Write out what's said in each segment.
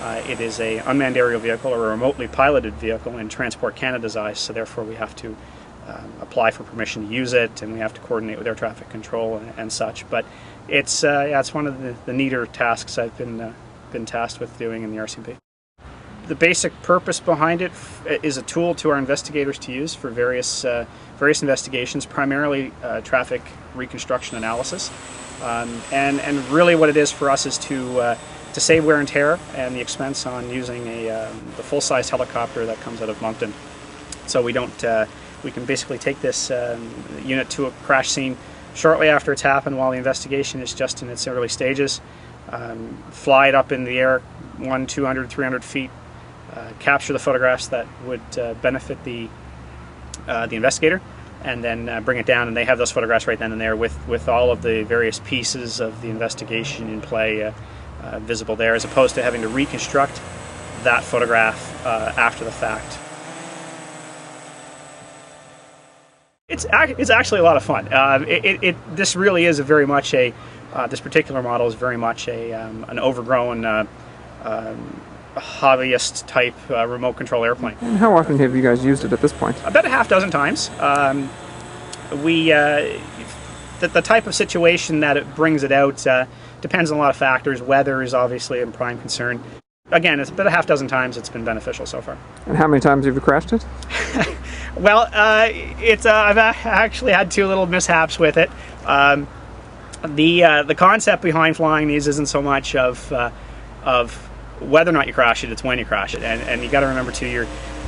It is an unmanned aerial vehicle or a remotely piloted vehicle in Transport Canada's eyes, so therefore we have to apply for permission to use it, and we have to coordinate with air traffic control and such. But it's one of the neater tasks I've been tasked with doing in the RCMP. The basic purpose behind it is a tool to our investigators to use for various investigations, primarily traffic reconstruction analysis, and really what it is for us is to save wear and tear and the expense on using the full-size helicopter that comes out of Moncton. So we can basically take this unit to a crash scene shortly after it's happened while the investigation is just in its early stages, fly it up in the air 100, 200, 300 feet, capture the photographs that would benefit the investigator, and then bring it down, and they have those photographs right then and there with all of the various pieces of the investigation in play visible there, as opposed to having to reconstruct that photograph after the fact. It's actually a lot of fun. This really is very much this particular model is very much an overgrown hobbyist type remote control airplane. And how often have you guys used it at this point? About a half dozen times. The type of situation that it brings it out depends on a lot of factors. Weather is obviously a prime concern. Again, it's about a half dozen times it's been beneficial so far. And how many times have you crashed it? Well, I've actually had two little mishaps with it. The concept behind flying these isn't so much of whether or not you crash it, it's when you crash it. And you got to remember too,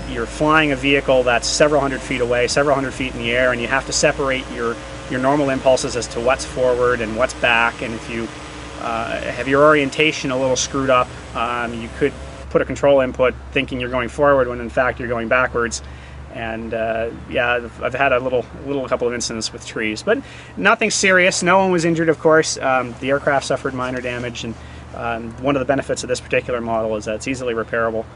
you're flying a vehicle that's several hundred feet away, several hundred feet in the air, and you have to separate your normal impulses as to what's forward and what's back. And if you have your orientation a little screwed up, you could put a control input thinking you're going forward when in fact you're going backwards. And yeah, I've had a couple of incidents with trees, but nothing serious. No one was injured, of course. The aircraft suffered minor damage, and one of the benefits of this particular model is that it's easily repairable.